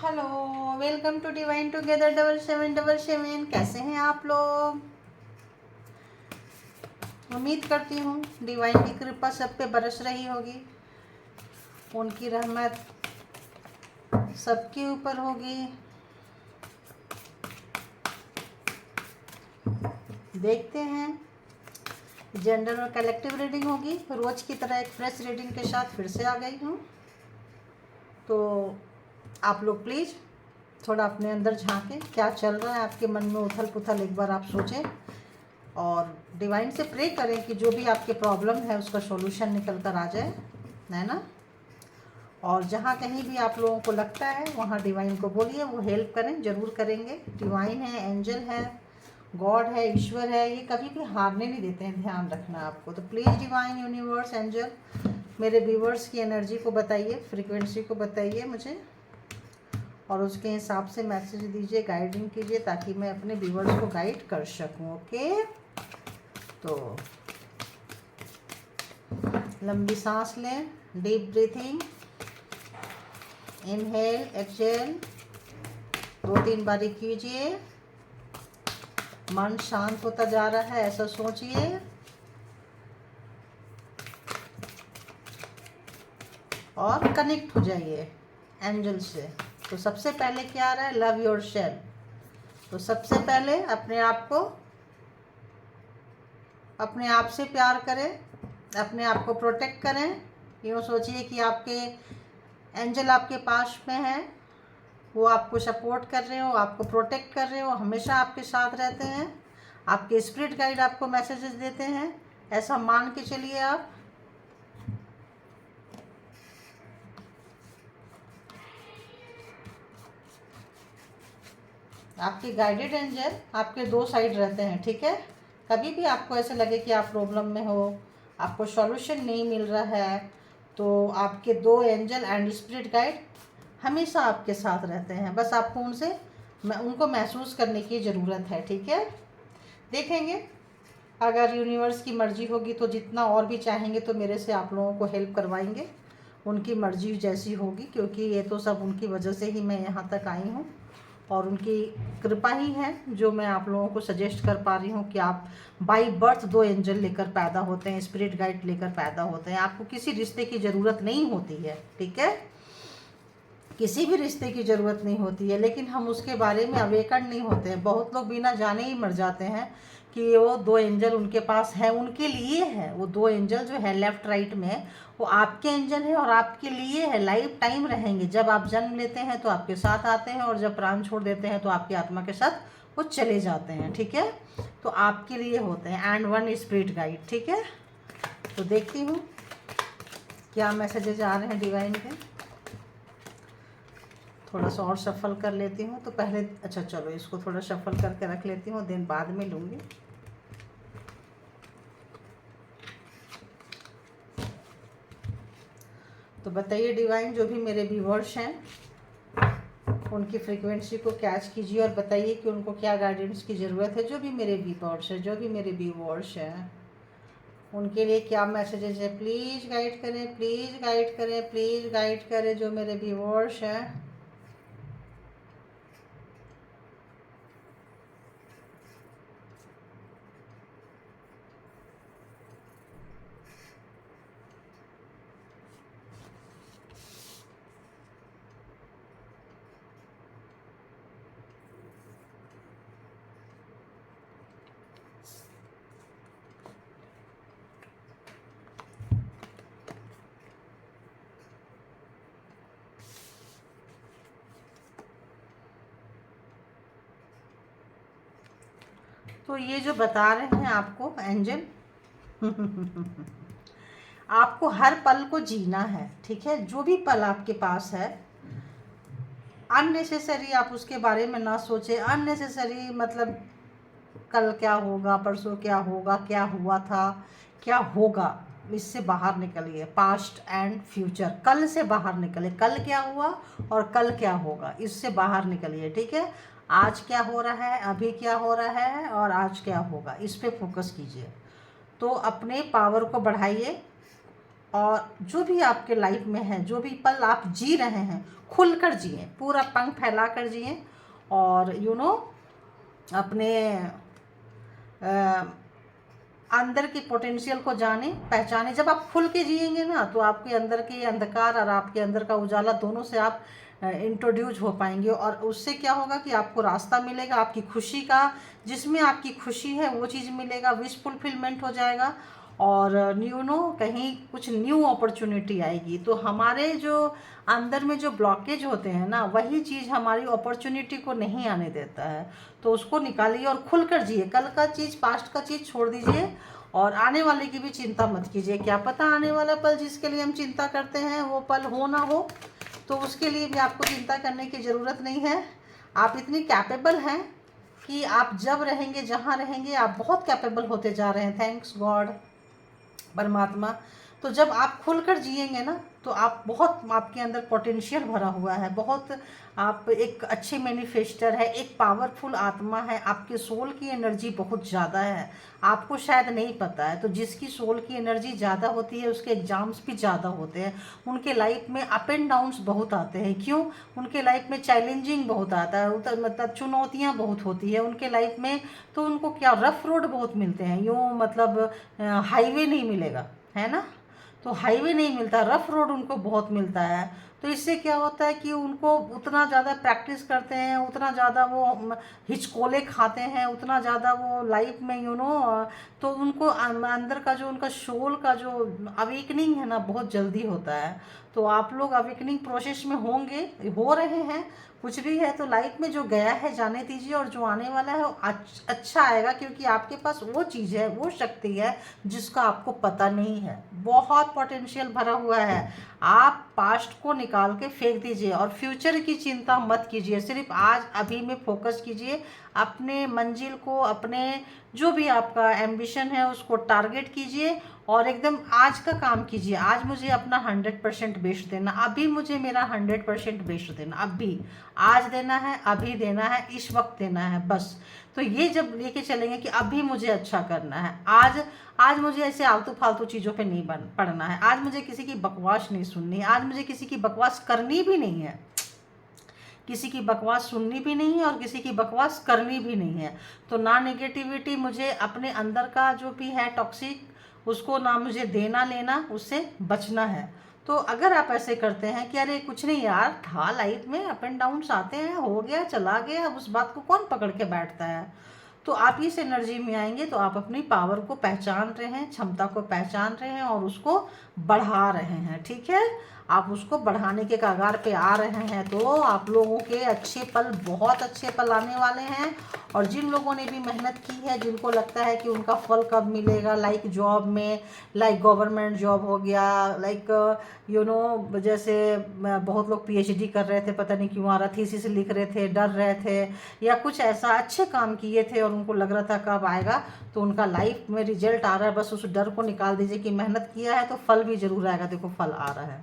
Hello, welcome to divine together 7777। कैसे हैं आप लोग? उम्मीद करती हूँ डिवाइन की कृपा सब पे बरस रही होगी, उनकी रहमत सबके ऊपर होगी। देखते हैं, जनरल और कलेक्टिव रीडिंग होगी। रोज की तरह एक फ्रेश रीडिंग के साथ फिर से आ गई हूँ। तो आप लोग प्लीज़ थोड़ा अपने अंदर झांकें, क्या चल रहा है आपके मन में, उथल पुथल एक बार आप सोचें और डिवाइन से प्रे करें कि जो भी आपके प्रॉब्लम है उसका सॉल्यूशन निकल कर आ जाए, है ना। और जहाँ कहीं भी आप लोगों को लगता है वहाँ डिवाइन को बोलिए, वो हेल्प करें, ज़रूर करेंगे। डिवाइन है, एंजल है, गॉड है, ईश्वर है, ये कभी भी हारने नहीं देते हैं, ध्यान रखना आपको। तो प्लीज़ डिवाइन, यूनिवर्स, एंजल मेरे व्यूवर्स की एनर्जी को बताइए, फ्रीक्वेंसी को बताइए मुझे, और उसके हिसाब से मैसेज दीजिए, गाइडिंग कीजिए, ताकि मैं अपने व्यूवर्स को गाइड कर सकूं। ओके, तो लंबी सांस लें, डीप ब्रीथिंग, इनहेल एक्सहेल 2-3 बारी कीजिए। मन शांत होता जा रहा है ऐसा सोचिए, और कनेक्ट हो जाइए एंजल से। तो सबसे पहले क्या आ रहा है? Love your self. तो सबसे पहले अपने आप को, अपने आप से प्यार करें, अपने आप को प्रोटेक्ट करें। यूँ सोचिए कि आपके एंजल आपके पास में हैं, वो आपको सपोर्ट कर रहे हो, आपको प्रोटेक्ट कर रहे हो, हमेशा आपके साथ रहते हैं। आपके स्पिरिट गाइड आपको मैसेजेस देते हैं, ऐसा मान के चलिए आप। आपके गाइडेड एंजल आपके 2 साइड रहते हैं, ठीक है। कभी भी आपको ऐसे लगे कि आप प्रॉब्लम में हो, आपको सॉल्यूशन नहीं मिल रहा है, तो आपके 2 एंजल एंड स्पिरिट गाइड हमेशा आपके साथ रहते हैं। बस आपको उनको महसूस करने की ज़रूरत है, ठीक है। देखेंगे, अगर यूनिवर्स की मर्जी होगी तो जितना और भी चाहेंगे तो मेरे से आप लोगों को हेल्प करवाएंगे, उनकी मर्जी जैसी होगी, क्योंकि ये तो सब उनकी वजह से ही मैं यहाँ तक आई हूँ, और उनकी कृपा ही है जो मैं आप लोगों को सजेस्ट कर पा रही हूँ कि आप बाई बर्थ 2 एंजल लेकर पैदा होते हैं, स्पिरिट गाइड लेकर पैदा होते हैं। आपको किसी रिश्ते की ज़रूरत नहीं होती है, ठीक है, किसी भी रिश्ते की ज़रूरत नहीं होती है, लेकिन हम उसके बारे में अवेकन नहीं होते हैं। बहुत लोग बिना जाने ही मर जाते हैं कि वो 2 एंजल उनके पास है, उनके लिए है। वो 2 एंजल जो है लेफ्ट राइट में, वो आपके एंजल है और आपके लिए है, लाइफ टाइम रहेंगे। जब आप जन्म लेते हैं तो आपके साथ आते हैं, और जब प्राण छोड़ देते हैं तो आपकी आत्मा के साथ वो चले जाते हैं, ठीक है। तो आपके लिए होते हैं, एंड 1 स्पिरिट गाइड, ठीक है। तो देखती हूँ क्या मैसेजेज आ रहे हैं डिवाइन के। थोड़ा सा और शफल कर लेती हूँ। तो पहले, अच्छा चलो इसको थोड़ा शफल करके रख लेती हूँ, दिन बाद में लूँगी। तो बताइए डिवाइन, जो भी मेरे व्यूवर्स हैं उनकी फ्रीक्वेंसी को कैच कीजिए और बताइए कि उनको क्या गाइडेंस की ज़रूरत है। जो भी मेरे व्यूवर्स हैं, जो भी मेरे व्यूवर्स हैं, उनके लिए क्या मैसेजेस है। प्लीज़ गाइड करें, प्लीज़ गाइड करें, प्लीज़ गाइड करें जो मेरे व्यूवर्स हैं। तो ये जो बता रहे हैं आपको एंजल, आपको हर पल को जीना है, ठीक है। जो भी पल आपके पास है, अननेसेसरी आप उसके बारे में ना सोचें। अननेसेसरी मतलब कल क्या होगा, परसों क्या होगा, क्या हुआ था, क्या होगा, इससे बाहर निकलिए। पास्ट एंड फ्यूचर, कल से बाहर निकले, कल क्या हुआ और कल क्या होगा, इससे बाहर निकलिए, ठीक है। आज क्या हो रहा है, अभी क्या हो रहा है और आज क्या होगा, इस पे फोकस कीजिए। तो अपने पावर को बढ़ाइए, और जो भी आपके लाइफ में है, जो भी पल आप जी रहे हैं, खुलकर जिए, पूरा पंख फैला कर जिए। और अपने अंदर की पोटेंशियल को जाने, पहचाने। जब आप खुल के जिएंगे ना, तो आपके अंदर के अंधकार और आपके अंदर का उजाला दोनों से आप इंट्रोड्यूस हो पाएंगे। और उससे क्या होगा कि आपको रास्ता मिलेगा आपकी खुशी का, जिसमें आपकी खुशी है वो चीज़ मिलेगा, विश फुलफिलमेंट हो जाएगा। और कहीं कुछ न्यू अपॉर्चुनिटी आएगी। तो हमारे जो अंदर में जो ब्लॉकेज होते हैं ना, वही चीज़ हमारी अपॉर्चुनिटी को नहीं आने देता है। तो उसको निकालिए और खुल कर जिए। कल का चीज़, पास्ट का चीज़ छोड़ दीजिए और आने वाले की भी चिंता मत कीजिए। क्या पता आने वाला पल जिसके लिए हम चिंता करते हैं वो पल हो ना हो, तो उसके लिए भी आपको चिंता करने की ज़रूरत नहीं है। आप इतनी कैपेबल हैं कि आप जब रहेंगे, जहाँ रहेंगे, आप बहुत कैपेबल होते जा रहे हैं। थैंक्स गॉड, परमात्मा। तो जब आप खुलकर जिएंगे ना, तो आप बहुत, आपके अंदर पोटेंशियल भरा हुआ है बहुत। आप एक अच्छे मैनिफेस्टर है, एक पावरफुल आत्मा है, आपके सोल की एनर्जी बहुत ज़्यादा है, आपको शायद नहीं पता है। तो जिसकी सोल की एनर्जी ज़्यादा होती है उसके एग्ज़ाम्स भी ज़्यादा होते हैं, उनके लाइफ में अप एंड डाउन्स बहुत आते हैं। क्यों? उनके लाइफ में चैलेंजिंग बहुत आता है, मतलब चुनौतियाँ बहुत होती है उनके लाइफ में। तो उनको क्या, रफ रोड बहुत मिलते हैं, यूँ मतलब हाईवे नहीं मिलेगा, है ना। तो हाईवे नहीं मिलता, रफ रोड उनको बहुत मिलता है। तो इससे क्या होता है कि उनको उतना ज़्यादा प्रैक्टिस करते हैं, उतना ज़्यादा वो हिचकोले खाते हैं, उतना ज़्यादा वो लाइफ में तो उनको अंदर का जो उनका सोल का जो अवेकनिंग है ना, बहुत जल्दी होता है। तो आप लोग अवेकनिंग प्रोसेस में होंगे, हो रहे हैं। कुछ भी है तो लाइफ में जो गया है जाने दीजिए, और जो आने वाला है वो अच्छा आएगा, क्योंकि आपके पास वो चीज़ है, वो शक्ति है जिसका आपको पता नहीं है। बहुत पोटेंशियल भरा हुआ है। आप पास्ट को निकाल के फेंक दीजिए और फ्यूचर की चिंता मत कीजिए, सिर्फ आज अभी में फोकस कीजिए। अपने मंजिल को, अपने जो भी आपका एम्बिशन है उसको टारगेट कीजिए और एकदम आज का काम कीजिए। आज मुझे अपना 100% बेस्ट देना, अभी मुझे मेरा 100% बेस्ट देना, अभी आज देना है, अभी देना है, इस वक्त देना है, बस। तो ये जब लेके चलेंगे कि अभी मुझे अच्छा करना है, आज मुझे ऐसे आलतू फालतू चीज़ों पे नहीं पड़ना है, आज मुझे किसी की बकवास नहीं सुननी, आज मुझे किसी की बकवास करनी भी नहीं है, किसी की बकवास सुननी भी नहीं है और किसी की बकवास करनी भी नहीं है। तो ना नेगेटिविटी, मुझे अपने अंदर का जो भी है टॉक्सिक, उसको ना मुझे देना लेना, उससे बचना है। तो अगर आप ऐसे करते हैं कि अरे कुछ नहीं यार, था लाइफ में, अप एंड डाउन्स आते हैं, हो गया चला गया, अब उस बात को कौन पकड़ के बैठता है। तो आप इस एनर्जी में आएंगे तो आप अपनी पावर को पहचान रहे हैं, क्षमता को पहचान रहे हैं और उसको बढ़ा रहे हैं, ठीक है। आप उसको बढ़ाने के कगार पे आ रहे हैं। तो आप लोगों के अच्छे पल, बहुत अच्छे पल आने वाले हैं। और जिन लोगों ने भी मेहनत की है, जिनको लगता है कि उनका फल कब मिलेगा, लाइक जॉब में, लाइक गवर्नमेंट जॉब हो गया, लाइक जैसे बहुत लोग पीएचडी कर रहे थे, पता नहीं क्यों आ रहा, थीसिस लिख रहे थे, डर रहे थे, या कुछ ऐसा अच्छे काम किए थे और उनको लग रहा था कब आएगा, तो उनका लाइफ में रिजल्ट आ रहा है। बस उस डर को निकाल दीजिए कि मेहनत किया है तो फल भी ज़रूर आएगा। देखो फल आ रहा है,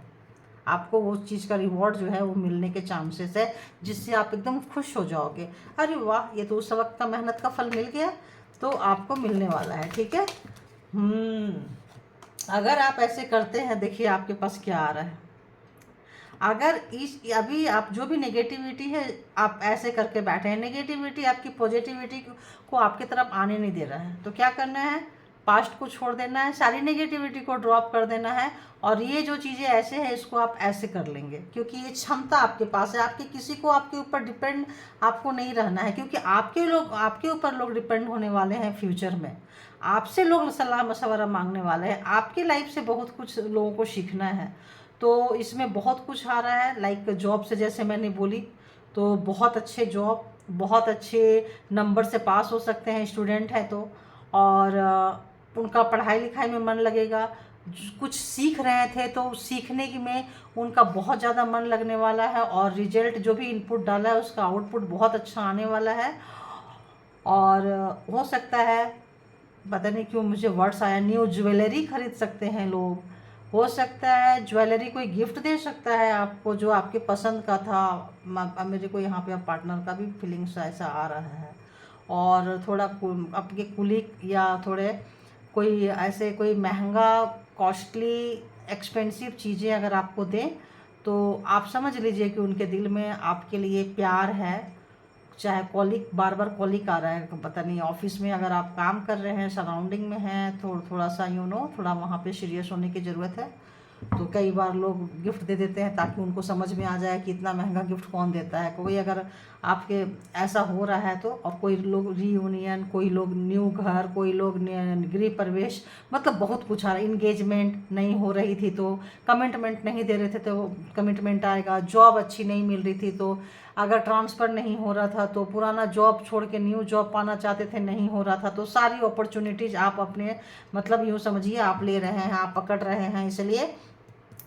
आपको वो चीज़ का रिवॉर्ड जो है वो मिलने के चांसेस है, जिससे आप एकदम खुश हो जाओगे। अरे वाह, ये तो उस वक्त का मेहनत का फल मिल गया, तो आपको मिलने वाला है, ठीक है। अगर आप ऐसे करते हैं, देखिए आपके पास क्या आ रहा है। अगर इस अभी आप जो भी नेगेटिविटी है, आप ऐसे करके बैठे हैं, नेगेटिविटी आपकी पॉजिटिविटी को आपकी तरफ आने नहीं दे रहा है, तो क्या करना है, पास्ट को छोड़ देना है, सारी नेगेटिविटी को ड्रॉप कर देना है। और ये जो चीज़ें ऐसे हैं इसको आप ऐसे कर लेंगे, क्योंकि ये क्षमता आपके पास है। आपके किसी को आपके ऊपर डिपेंड आपको नहीं रहना है, क्योंकि आपके ऊपर लोग डिपेंड होने वाले हैं फ्यूचर में। आपसे लोग सलाह मशवरा मांगने वाले हैं, आपकी लाइफ से बहुत कुछ लोगों को सीखना है। तो इसमें बहुत कुछ आ रहा है, लाइक जॉब से जैसे मैंने बोली, तो बहुत अच्छे जॉब, बहुत अच्छे नंबर से पास हो सकते हैं स्टूडेंट है तो। और उनका पढ़ाई लिखाई में मन लगेगा, कुछ सीख रहे थे तो सीखने की में उनका बहुत ज़्यादा मन लगने वाला है, और रिजल्ट जो भी इनपुट डाला है उसका आउटपुट बहुत अच्छा आने वाला है। और हो सकता है, पता नहीं क्यों मुझे वर्ड्स आया, न्यू ज्वेलरी खरीद सकते हैं लोग। हो सकता है ज्वेलरी कोई गिफ्ट दे सकता है आपको जो आपके पसंद का था। मेरे को यहाँ पे पार्टनर का भी फीलिंग्स ऐसा आ रहा है। और थोड़ा आपके कुलीग या थोड़े कोई ऐसे कोई महंगा कॉस्टली एक्सपेंसिव चीज़ें अगर आपको दें तो आप समझ लीजिए कि उनके दिल में आपके लिए प्यार है। चाहे कॉलिक बार बार कॉलिक आ रहा है, पता नहीं ऑफिस में अगर आप काम कर रहे हैं, सराउंडिंग में हैं, थोड़ा सा थोड़ा वहाँ पे सीरियस होने की ज़रूरत है। तो कई बार लोग गिफ्ट दे देते हैं ताकि उनको समझ में आ जाए कि इतना महंगा गिफ्ट कौन देता है। कोई अगर आपके ऐसा हो रहा है तो, और कोई लोग रीयूनियन, कोई लोग न्यू घर, कोई लोग गृह प्रवेश, मतलब बहुत कुछ आ रहा है। इंगेजमेंट नहीं हो रही थी तो कमिटमेंट नहीं दे रहे थे तो कमिटमेंट आएगा। जॉब अच्छी नहीं मिल रही थी तो अगर ट्रांसफ़र नहीं हो रहा था तो पुराना जॉब छोड़ के न्यू जॉब पाना चाहते थे, नहीं हो रहा था तो सारी अपॉर्चुनिटीज़ आप अपने मतलब यूँ समझिए आप ले रहे हैं, आप पकड़ रहे हैं। इसलिए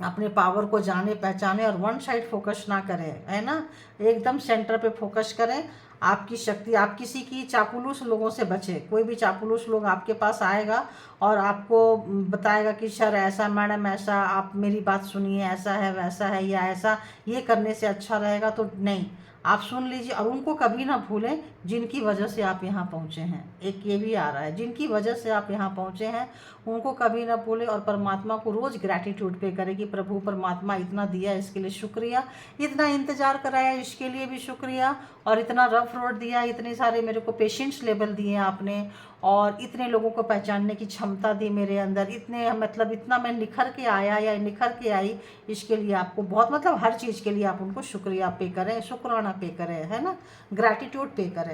अपने पावर को जाने पहचाने और वन साइड फोकस ना करें, है ना, एकदम सेंटर पे फोकस करें। आपकी शक्ति, आप किसी की चापलूस लोगों से बचें। कोई भी चापलूस लोग आपके पास आएगा और आपको बताएगा कि सर ऐसा, मैडम ऐसा, आप मेरी बात सुनिए, ऐसा है वैसा है, या ऐसा ये करने से अच्छा रहेगा, तो नहीं, आप सुन लीजिए। और उनको कभी ना भूलें जिनकी वजह से आप यहाँ पहुँचे हैं। एक ये भी आ रहा है, जिनकी वजह से आप यहाँ पहुँचे हैं उनको कभी ना भूलें और परमात्मा को रोज़ ग्रैटिट्यूड पे करें कि प्रभु परमात्मा इतना दिया इसके लिए शुक्रिया, इतना इंतज़ार कराया इसके लिए भी शुक्रिया, और इतना रफ रोड दिया, इतने सारे मेरे को पेशेंस लेवल दिए आपने, और इतने लोगों को पहचानने की क्षमता दी मेरे अंदर, इतने मतलब इतना मैं निखर के आया या निखर के आई, इसके लिए आपको बहुत मतलब हर चीज़ के लिए आप उनको शुक्रिया पे करें, शुक्राना पे करें, है ना, ग्रैटिट्यूड पे करें।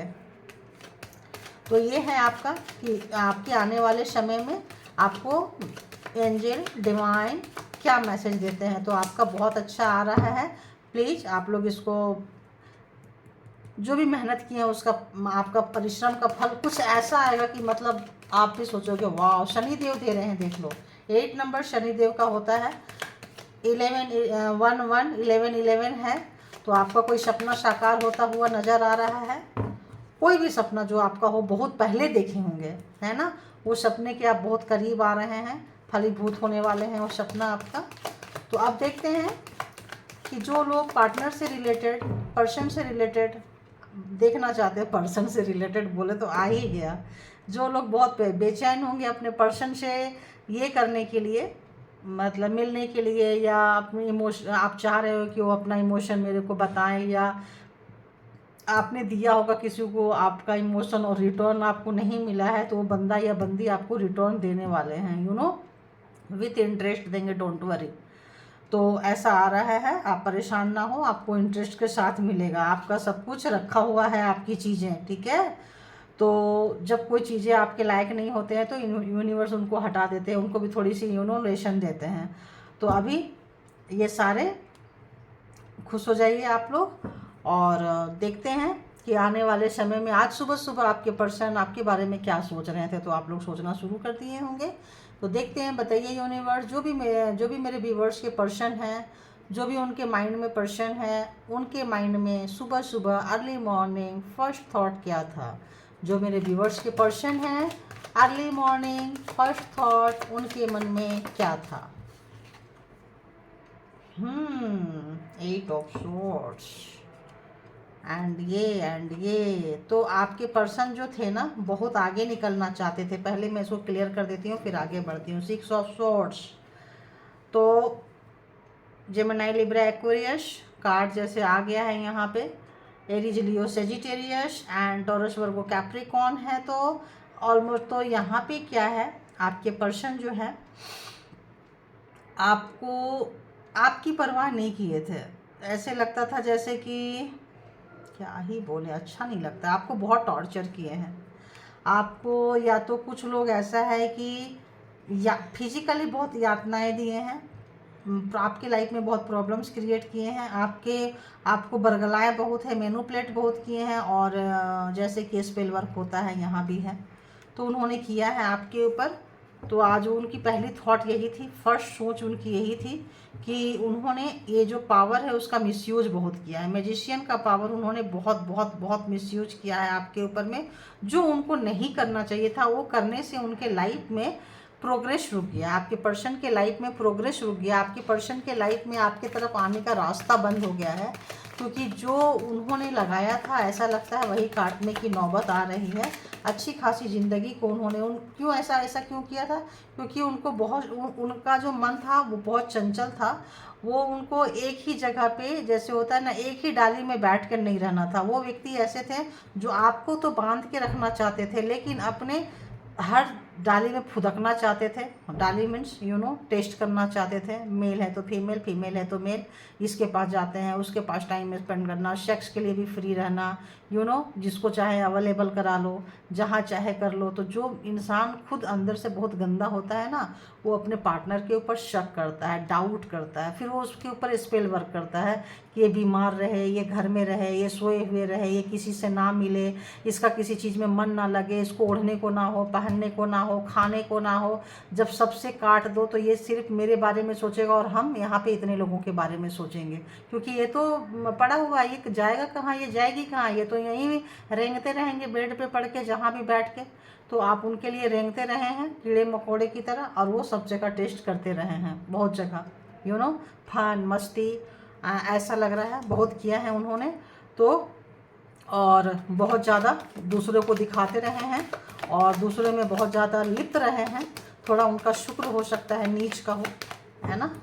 तो ये है आपका कि आपके आने वाले समय में आपको एंजल डिवाइन क्या मैसेज देते हैं। तो आपका बहुत अच्छा आ रहा है। प्लीज़ आप लोग इसको, जो भी मेहनत की है उसका, आपका परिश्रम का फल कुछ ऐसा आएगा कि मतलब आप भी सोचोगे वाह, शनिदेव दे रहे हैं। देख लो 8 नंबर शनिदेव का होता है, 11 है। तो आपका कोई सपना साकार होता हुआ नज़र आ रहा है। कोई भी सपना जो आपका हो, बहुत पहले देखे होंगे, है ना, वो सपने के आप बहुत करीब आ रहे हैं, फलीभूत होने वाले हैं वो सपना आपका। तो आप देखते हैं कि जो लोग पार्टनर से रिलेटेड, पर्सन से रिलेटेड देखना चाहते हैं, पर्सन से रिलेटेड बोले तो आ ही गया, जो लोग बहुत बेचैन होंगे अपने पर्सन से ये करने के लिए, मतलब मिलने के लिए, या अपनी इमोशन, आप चाह रहे हो कि वो अपना इमोशन मेरे को बताएं, या आपने दिया होगा किसी को आपका इमोशन और रिटर्न आपको नहीं मिला है, तो वो बंदा या बंदी आपको रिटर्न देने वाले हैं, विथ इंटरेस्ट देंगे, डोंट वरी। तो ऐसा आ रहा है, आप परेशान ना हो, आपको इंटरेस्ट के साथ मिलेगा। आपका सब कुछ रखा हुआ है, आपकी चीज़ें, ठीक है। तो जब कोई चीज़ें आपके लायक नहीं होते हैं तो यूनिवर्स उनको हटा देते हैं, उनको भी थोड़ी सी लेशन देते हैं। तो अभी ये सारे खुश हो जाइए आप लोग, और देखते हैं कि आने वाले समय में, आज सुबह सुबह आपके पर्सन आपके बारे में क्या सोच रहे थे, तो आप लोग सोचना शुरू कर दिए होंगे। तो देखते हैं, बताइए यूनिवर्स, जो भी मेरे व्यूवर्स के पर्सन हैं, जो भी उनके माइंड में पर्सन है, उनके माइंड में सुबह सुबह अर्ली मॉर्निंग फर्स्ट थॉट क्या था। जो मेरे व्यूवर्स के पर्सन हैं, अर्ली मॉर्निंग फर्स्ट थॉट उनके मन में क्या था। 8 ऑफ स्वॉर्ड्स एंड ये तो आपके पर्सन जो थे ना, बहुत आगे निकलना चाहते थे। पहले मैं इसको क्लियर कर देती हूँ फिर आगे बढ़ती हूँ। 6 ऑफ स्वॉर्ड्स, तो जेमिनी लिब्रा एक्वेरियस कार्ड जैसे आ गया है यहाँ पे, Aries Leo Sagittarius and Taurus Virgo Capricorn है। तो ऑलमोस्ट तो यहाँ पे क्या है, आपके पर्सन जो है आपको, आपकी परवाह नहीं किए थे। ऐसे लगता था जैसे कि, क्या ही बोले, अच्छा नहीं लगता, आपको बहुत टॉर्चर किए हैं। आपको या तो कुछ लोग ऐसा है कि या फिजिकली बहुत यातनाएं दिए हैं, आपके लाइफ में बहुत प्रॉब्लम्स क्रिएट किए हैं, आपको बरगलाए बहुत है, मैनिपुलेट बहुत किए हैं, और जैसे कि स्पेल वर्क होता है यहाँ भी है, तो उन्होंने किया है आपके ऊपर। तो आज उनकी पहली थॉट यही थी, फर्स्ट सोच उनकी यही थी कि उन्होंने ये जो पावर है उसका मिसयूज बहुत किया है। मैजिशियन का पावर उन्होंने बहुत बहुत बहुत मिसयूज किया है आपके ऊपर में, जो उनको नहीं करना चाहिए था। वो करने से उनके लाइफ में प्रोग्रेस रुक गया, आपके पर्सन के लाइफ में प्रोग्रेस रुक गया, आपके पर्सन के लाइफ में आपके तरफ आने का रास्ता बंद हो गया है, क्योंकि जो उन्होंने लगाया था ऐसा लगता है वही काटने की नौबत आ रही है। अच्छी खासी ज़िंदगी को उन्होंने क्यों ऐसा क्यों किया था? क्योंकि उनको बहुत उनका जो मन था वो बहुत चंचल था। वो उनको एक ही जगह पे, जैसे होता है ना, एक ही डाली में बैठ कर नहीं रहना था। वो व्यक्ति ऐसे थे जो आपको तो बांध के रखना चाहते थे, लेकिन अपने हर डाली में फुदकना चाहते थे। डाली मीन्स टेस्ट करना चाहते थे। मेल है तो फीमेल, फीमेल है तो मेल, इसके पास जाते हैं, उसके पास टाइम स्पेंड करना, सेक्स के लिए भी फ्री रहना, जिसको चाहे अवेलेबल करा लो, जहाँ चाहे कर लो। तो जो इंसान खुद अंदर से बहुत गंदा होता है ना, वो अपने पार्टनर के ऊपर शक करता है, डाउट करता है, फिर वो उसके ऊपर स्पेल वर्क करता है कि ये बीमार रहे, ये घर में रहे, ये सोए हुए रहे, ये किसी से ना मिले, इसका किसी चीज़ में मन ना लगे, इसको ओढ़ने को ना हो, पहनने को ना हो, खाने को ना हो। जब सबसे काट दो तो ये सिर्फ मेरे बारे में सोचेगा और हम यहाँ पे इतने लोगों के बारे में सोचेंगे, क्योंकि ये तो पड़ा हुआ, ये जाएगा कहाँ, ये जाएगी कहाँ, ये तो यहीं रेंगते रहेंगे बेड पे पड़ के, जहाँ भी बैठ के। तो आप उनके लिए रेंगते रहे हैं कीड़े मकोड़े की तरह, और वो सब जगह टेस्ट करते रहे हैं, बहुत जगह फन मस्ती, ऐसा लग रहा है बहुत किया है उन्होंने। तो और बहुत ज़्यादा दूसरों को दिखाते रहे हैं और दूसरों में बहुत ज़्यादा लिप्त रहे हैं। थोड़ा उनका शुक्र हो सकता है नीच का हो, है ना।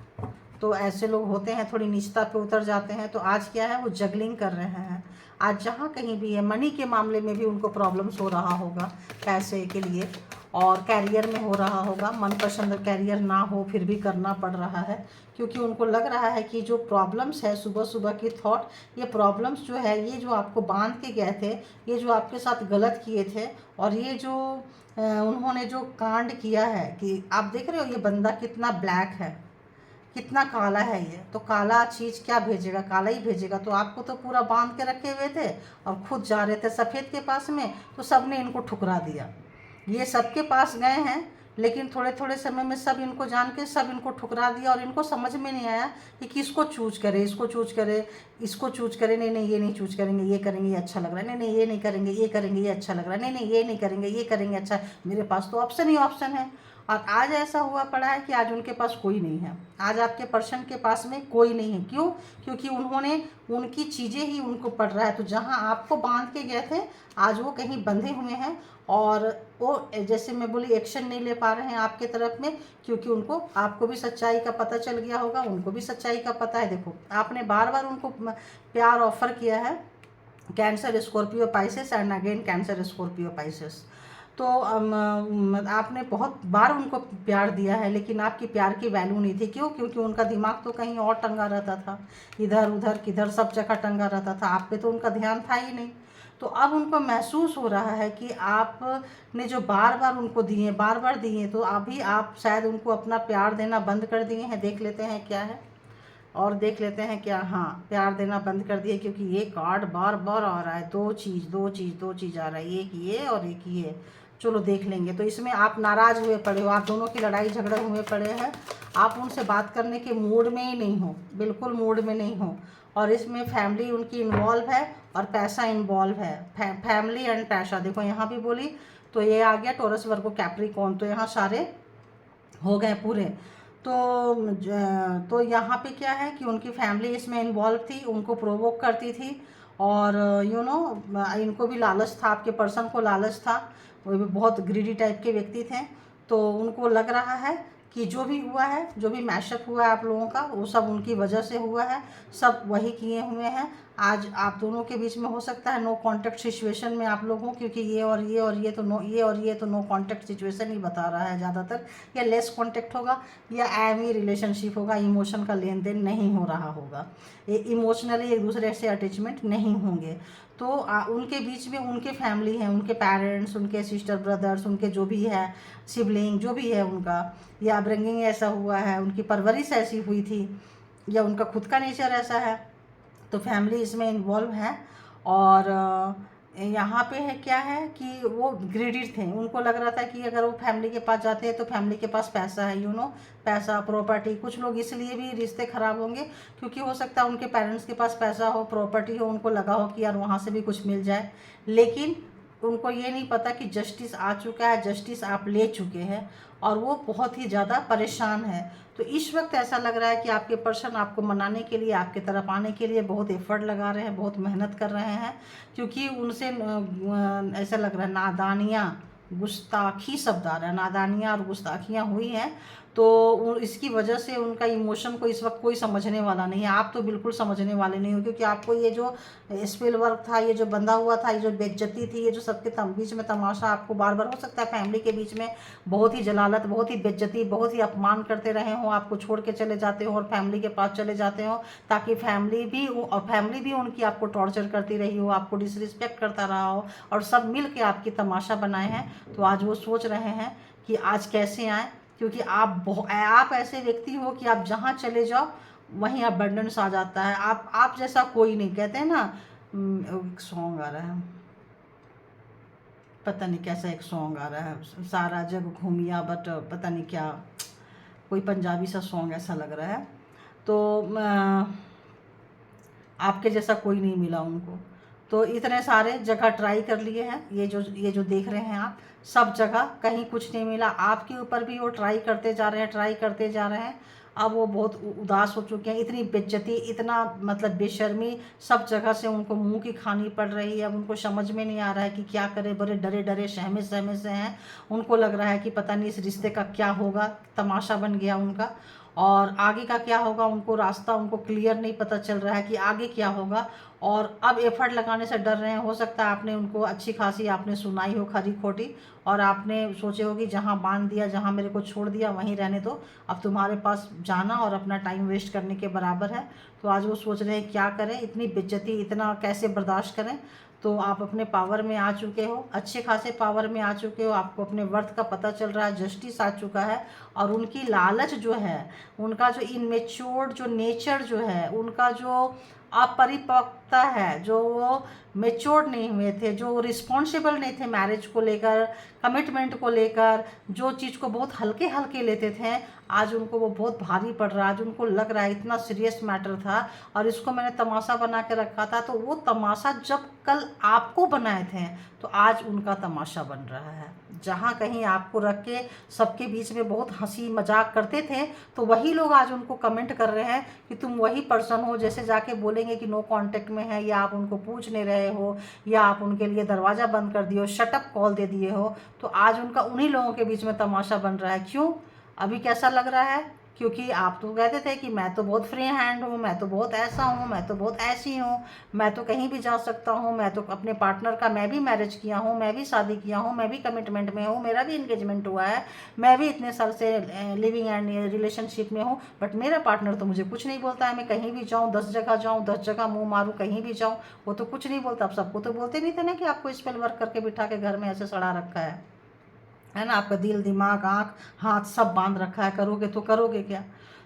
तो ऐसे लोग होते हैं, थोड़ी नीचता पे उतर जाते हैं। तो आज क्या है, वो जगलिंग कर रहे हैं। आज जहाँ कहीं भी है, मनी के मामले में भी उनको प्रॉब्लम्स हो रहा होगा पैसे के लिए, और कैरियर में हो रहा होगा। मनपसंद कैरियर ना हो फिर भी करना पड़ रहा है, क्योंकि उनको लग रहा है कि जो प्रॉब्लम्स है, सुबह सुबह की थॉट, ये प्रॉब्लम्स जो है, ये जो आपको बांध के गए थे, ये जो आपके साथ गलत किए थे, और ये जो उन्होंने जो कांड किया है, कि आप देख रहे हो ये बंदा कितना ब्लैक है, कितना काला है ये। तो काला चीज़ क्या भेजेगा, काला ही भेजेगा। तो आपको तो पूरा बांध के रखे हुए थे और खुद जा रहे थे सफ़ेद के पास में, तो सबने इनको ठुकरा दिया। ये सबके पास गए हैं, लेकिन थोड़े थोड़े समय में सब इनको जान के सब इनको ठुकरा दिया, और इनको समझ में नहीं आया कि किसको चूज करे, इसको चूज करे, इसको चूज करे। नहीं नहीं, ये नहीं चूज करेंगे, ये करेंगे, ये अच्छा लग रहा है। नहीं नहीं, ये नहीं करेंगे, ये करेंगे, ये अच्छा लग रहा है। नहीं नहीं, ये नहीं करेंगे, ये करेंगे, अच्छा, मेरे पास तो ऑप्शन ही ऑप्शन है। और आज ऐसा हुआ पड़ा है कि आज उनके पास कोई नहीं है। आज आपके पर्सन के पास में कोई नहीं है। क्यों? क्योंकि उन्होंने, उनकी चीज़ें ही उनको पड़ रहा है। तो जहाँ आपको बांध के गए थे, आज वो कहीं बंधे हुए हैं, और वो जैसे मैं बोली एक्शन नहीं ले पा रहे हैं आपके तरफ में, क्योंकि उनको, आपको भी सच्चाई का पता चल गया होगा, उनको भी सच्चाई का पता है। देखो, आपने बार बार उनको प्यार ऑफर किया है, cancer Scorpio Pisces and again cancer Scorpio Pisces. तो आपने बहुत बार उनको प्यार दिया है, लेकिन आपकी प्यार की वैल्यू नहीं थी। क्यों? क्योंकि उनका दिमाग तो कहीं और टंगा रहता था, इधर उधर किधर सब जगह टंगा रहता था, आप पे तो उनका ध्यान था ही नहीं। तो अब उनको महसूस हो रहा है कि आपने जो बार बार उनको दिए, बार बार दिए, तो अभी आप शायद उनको अपना प्यार देना बंद कर दिए हैं। देख लेते हैं क्या है, और देख लेते हैं क्या। हाँ, प्यार देना बंद कर दिए, क्योंकि ये कार्ड बार बार आ रहा है, दो चीज़ आ रहा है, एक ये और एक ये। चलो देख लेंगे। तो इसमें आप नाराज़ हुए पड़े हो, आप दोनों की लड़ाई झगड़े हुए पड़े हैं, आप उनसे बात करने के मूड में ही नहीं हो, बिल्कुल मूड में नहीं हो। और इसमें फैमिली उनकी इन्वॉल्व है और पैसा इन्वॉल्व है। फैमिली एंड पैसा, देखो यहाँ भी बोली, तो ये आ गया टॉरस वर्गो कैप्रिकॉर्न, तो यहाँ सारे हो गए पूरे। तो यहाँ पे क्या है कि उनकी फैमिली इसमें इन्वॉल्व थी, उनको प्रोवोक करती थी, और इनको भी लालच था, आपके पर्सन को लालच था, वो भी बहुत ग्रीडी टाइप के व्यक्ति थे। तो उनको लग रहा है कि जो भी हुआ है, जो भी मैशअप हुआ है आप लोगों का, वो सब उनकी वजह से हुआ है, सब वही किए हुए हैं। आज आप दोनों के बीच में हो सकता है नो कांटेक्ट सिचुएशन में आप लोग हो, क्योंकि ये और ये और ये तो नो, ये और ये तो नो कांटेक्ट सिचुएशन ही बता रहा है ज़्यादातर, या लेस कांटेक्ट होगा, या एमी रिलेशनशिप होगा, इमोशन का लेन देन नहीं हो रहा होगा, ये इमोशनली एक दूसरे से अटैचमेंट नहीं होंगे। तो उनके बीच में उनके फैमिली हैं, उनके पेरेंट्स, उनके सिस्टर ब्रदर्स, उनके जो भी है सिबलिंग, जो भी है उनका, या अपब्रिंगिंग ऐसा हुआ है, उनकी परवरिश ऐसी हुई थी, या उनका खुद का नेचर ऐसा है। तो फैमिली इसमें इन्वॉल्व है। और यहाँ पे है क्या है कि वो ग्रीडी थे, उनको लग रहा था कि अगर वो फैमिली के पास जाते हैं तो फैमिली के पास पैसा है, पैसा, प्रॉपर्टी। कुछ लोग इसलिए भी रिश्ते ख़राब होंगे, क्योंकि हो सकता है उनके पेरेंट्स के पास पैसा हो, प्रॉपर्टी हो, उनको लगा हो कि यार वहाँ से भी कुछ मिल जाए। लेकिन उनको ये नहीं पता कि जस्टिस आ चुका है, जस्टिस आप ले चुके हैं और वो बहुत ही ज़्यादा परेशान है। तो इस वक्त ऐसा लग रहा है कि आपके पर्सन आपको मनाने के लिए, आपके तरफ आने के लिए बहुत एफर्ट लगा रहे हैं, बहुत मेहनत कर रहे हैं, क्योंकि उनसे ऐसा लग रहा है नादानियाँ, गुस्ताखी शब्द आ रहा है, नादानियाँ और गुस्ताखियाँ हुई हैं। तो इसकी वजह से उनका इमोशन को इस वक्त कोई समझने वाला नहीं है। आप तो बिल्कुल समझने वाले नहीं हो, क्योंकि आपको ये जो स्पेल वर्क था, ये जो बंधा हुआ था, ये जो बेइज्जती थी, ये जो सबके बीच में तमाशा आपको बार बार हो सकता है फैमिली के बीच में बहुत ही जलालत, बहुत ही बेइज्जती, बहुत ही अपमान करते रहे हो, आपको छोड़ के चले जाते हो और फैमिली के पास चले जाते हो, ताकि फैमिली भी उनकी आपको टॉर्चर करती रही हो, आपको डिसरिस्पेक्ट करता रहा हो, और सब मिल के आपकी तमाशा बनाए हैं। तो आज वो सोच रहे हैं कि आज कैसे आए, क्योंकि आप ऐसे व्यक्ति हो कि आप जहाँ चले जाओ वहीं अबंडेंस आ जाता है। आप जैसा कोई नहीं, कहते हैं ना, एक सॉन्ग आ रहा है, पता नहीं कैसा एक सॉन्ग आ रहा है, सारा जग घूमिया बट पता नहीं क्या, कोई पंजाबी सा सॉन्ग ऐसा लग रहा है। तो आपके जैसा कोई नहीं मिला उनको। तो इतने सारे जगह ट्राई कर लिए हैं, ये जो देख रहे हैं आप, सब जगह कहीं कुछ नहीं मिला। आपके ऊपर भी वो ट्राई करते जा रहे हैं, ट्राई करते जा रहे हैं। अब वो बहुत उदास हो चुके हैं, इतनी बेइज्जती, इतना मतलब बेशर्मी सब जगह से उनको मुंह की खानी पड़ रही है। अब उनको समझ में नहीं आ रहा है कि क्या करें, बड़े डरे डरे सहमे सहमे से हैं। उनको लग रहा है कि पता नहीं इस रिश्ते का क्या होगा, तमाशा बन गया उनका, और आगे का क्या होगा उनको रास्ता उनको क्लियर नहीं पता चल रहा है कि आगे क्या होगा। और अब एफर्ट लगाने से डर रहे हैं। हो सकता है आपने उनको अच्छी खासी आपने सुनाई हो खरी खोटी, और आपने सोचे हो कि जहाँ बांध दिया, जहाँ मेरे को छोड़ दिया वहीं रहने दो, अब तुम्हारे पास जाना और अपना टाइम वेस्ट करने के बराबर है। तो आज वो सोच रहे हैं क्या करें, इतनी बेइज्जती इतना कैसे बर्दाश्त करें। तो आप अपने पावर में आ चुके हो, अच्छे खासे पावर में आ चुके हो, आपको अपने वर्थ का पता चल रहा है, जस्टिस आ चुका है। और उनकी लालच जो है, उनका जो इनमेच्योर्ड जो नेचर जो है, उनका जो अपरिपक्वता है, जो वो मेच्योर्ड नहीं हुए थे, जो रिस्पॉन्सिबल नहीं थे मैरिज को लेकर, कमिटमेंट को लेकर, जो चीज़ को बहुत हल्के हल्के लेते थे, आज उनको वो बहुत भारी पड़ रहा है। आज उनको लग रहा है इतना सीरियस मैटर था और इसको मैंने तमाशा बना के रखा था। तो वो तमाशा जब कल आपको बनाए थे, तो आज उनका तमाशा बन रहा है। जहाँ कहीं आपको रख के सबके बीच में बहुत हंसी मजाक करते थे, तो वही लोग आज उनको कमेंट कर रहे हैं कि तुम वही पर्सन हो। जैसे जाके बोलेंगे कि नो कांटेक्ट में है, या आप उनको पूछ नहीं रहे हो, या आप उनके लिए दरवाज़ा बंद कर दिए हो, शटअप कॉल दे दिए हो। तो आज उनका उन्हीं लोगों के बीच में तमाशा बन रहा है। क्यों? अभी कैसा लग रहा है? क्योंकि आप तो कहते थे कि मैं तो बहुत फ्री हैंड हूँ, मैं तो बहुत ऐसा हूँ, मैं तो बहुत ऐसी हूँ, मैं तो कहीं भी जा सकता हूँ, मैं तो अपने पार्टनर का, मैं भी मैरिज किया हूँ, मैं भी शादी किया हूँ, मैं भी कमिटमेंट में हूँ, मेरा भी इंगेजमेंट हुआ है, मैं भी इतने साल से लिविंग एंड रिलेशनशिप में हूँ, बट मेरा पार्टनर तो मुझे कुछ नहीं बोलता है। मैं कहीं भी जाऊँ, 10 जगह जाऊँ, 10 जगह मुँह मारूँ, कहीं भी जाऊँ, वो तो कुछ नहीं बोलता। अब सबको तो बोलते नहीं थे ना कि आपको स्पेल वर्क करके बिठा के घर में ऐसे सड़ा रखा है ना, आपका दिल दिमाग आँख हाथ सब बांध रखा है, करोगे तो करोगे क्या।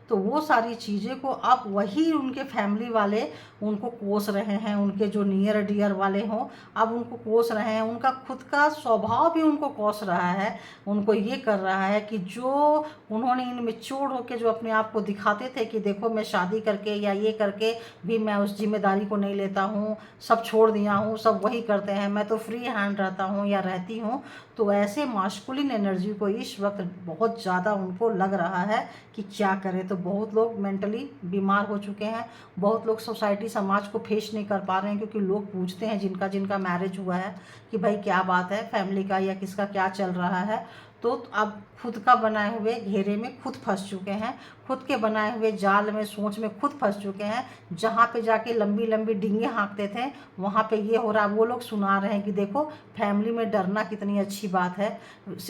तो वो सारी चीज़ें को अब वही उनके फैमिली वाले उनको कोस रहे हैं, उनके जो नियर डियर वाले हों अब उनको कोस रहे हैं। उनका खुद का स्वभाव भी उनको कोस रहा है, उनको ये कर रहा है कि जो उन्होंने इनमेच्योर होकर जो अपने आप को दिखाते थे कि देखो मैं शादी करके या ये करके भी मैं उस जिम्मेदारी को नहीं लेता हूँ, सब छोड़ दिया हूँ, सब वही करते हैं, मैं तो फ्री हैंड रहता हूँ या रहती हूँ। तो ऐसे मास्कुलिन एनर्जी को इस वक्त बहुत ज़्यादा उनको लग रहा है कि क्या करें। तो बहुत लोग मेंटली बीमार हो चुके हैं, बहुत लोग सोसाइटी समाज को फेस नहीं कर पा रहे हैं, क्योंकि लोग पूछते हैं जिनका जिनका मैरिज हुआ है कि भाई क्या बात है, फैमिली का या किसका क्या चल रहा है। तो अब खुद का बनाए हुए घेरे में खुद फंस चुके हैं, खुद के बनाए हुए जाल में सोच में खुद फंस चुके हैं। जहाँ पे जाके लंबी लंबी डींगे हाँकते थे, वहाँ पे ये हो रहा। वो लोग सुना रहे हैं कि देखो फैमिली में डरना कितनी अच्छी बात है,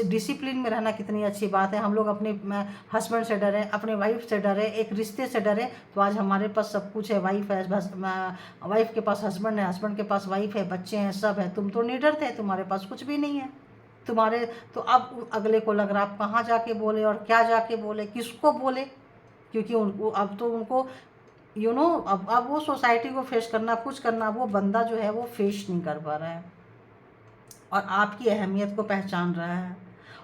डिसिप्लिन में रहना कितनी अच्छी बात है। हम लोग अपने हस्बैंड से डरे, अपने वाइफ से डरे, एक रिश्ते से डरे, तो आज हमारे पास सब कुछ है। वाइफ है, वाइफ के पास हस्बैंड है, हस्बैंड के पास वाइफ है, बच्चे हैं, सब है। तुम तो निडर थे, तुम्हारे पास कुछ भी नहीं है तुम्हारे। तो अब अगले को लग रहा आप कहाँ जाके बोले और क्या जाके बोले, किसको बोले, क्योंकि उनको अब तो उनको अब वो सोसाइटी को फेस करना, कुछ करना, वो बंदा जो है वो फेस नहीं कर पा रहा है और आपकी अहमियत को पहचान रहा है।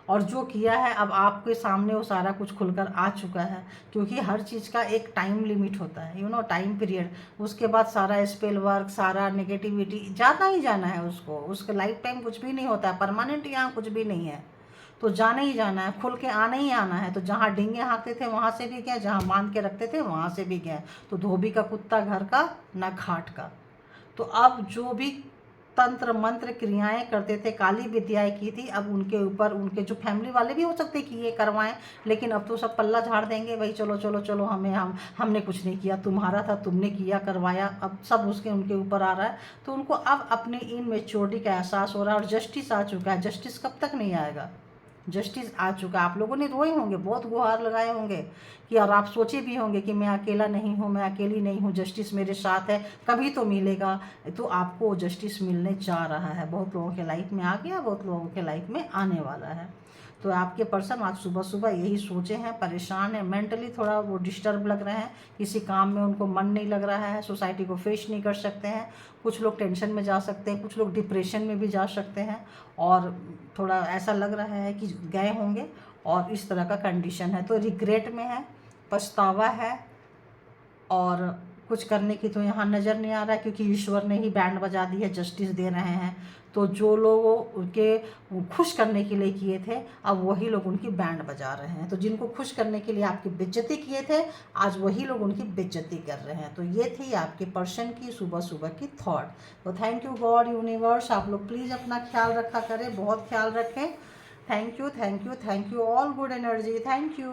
और जो किया है अब आपके सामने वो सारा कुछ खुलकर आ चुका है, क्योंकि हर चीज़ का एक टाइम लिमिट होता है, यू नो, टाइम पीरियड। उसके बाद सारा स्पेल वर्क, सारा नेगेटिविटी जाना ही जाना है उसको, उसका लाइफ टाइम कुछ भी नहीं होता है, परमानेंट यहाँ कुछ भी नहीं है, तो जाना ही जाना है, खुल के आना ही आना है। तो जहाँ डींगे हाँकते थे वहाँ से भी गए, जहाँ बांध के रखते थे वहाँ से भी गए। तो धोबी का कुत्ता घर का ना घाट का। तो अब जो भी तंत्र मंत्र क्रियाएं करते थे, काली विद्याएं की थी, अब उनके ऊपर उनके जो फैमिली वाले भी हो सकते कि ये करवाएं, लेकिन अब तो सब पल्ला झाड़ देंगे, भाई चलो चलो चलो, हमने कुछ नहीं किया, तुम्हारा था, तुमने किया करवाया, अब सब उसके उनके ऊपर आ रहा है। तो उनको अब अपनी इनमेच्योरिटी का एहसास हो रहा है, और जस्टिस आ चुका है। जस्टिस कब तक नहीं आएगा? जस्टिस आ चुका। आप लोगों ने रोए होंगे, बहुत गुहार लगाए होंगे कि, और आप सोचे भी होंगे कि मैं अकेला नहीं हूँ, मैं अकेली नहीं हूँ, जस्टिस मेरे साथ है, कभी तो मिलेगा। तो आपको जस्टिस मिलने जा रहा है, बहुत लोगों के लाइफ में आ गया, बहुत लोगों के लाइफ में आने वाला है। तो आपके पर्सन आज सुबह सुबह यही सोचे हैं, परेशान है, मेंटली थोड़ा वो डिस्टर्ब लग रहे हैं, किसी काम में उनको मन नहीं लग रहा है, सोसाइटी को फेस नहीं कर सकते हैं, कुछ लोग टेंशन में जा सकते हैं, कुछ लोग डिप्रेशन में भी जा सकते हैं, और थोड़ा ऐसा लग रहा है कि गए होंगे, और इस तरह का कंडीशन है। तो रिग्रेट में है, पछतावा है, और कुछ करने की तो यहाँ नज़र नहीं आ रहा है, क्योंकि ईश्वर ने ही बैंड बजा दी है, जस्टिस दे रहे हैं। तो जो लोग उनके खुश करने के लिए किए थे, अब वही लोग उनकी बैंड बजा रहे हैं। तो जिनको खुश करने के लिए आपकी बेइज्जती किए थे, आज वही लोग उनकी बेइज्जती कर रहे हैं। तो ये थी आपके पर्सन की सुबह सुबह की थॉट। तो थैंक यू गॉड, यूनिवर्स, आप लोग प्लीज़ अपना ख्याल रखा करें, बहुत ख्याल रखें। Thank you, thank you, thank you, all good energy, thank you.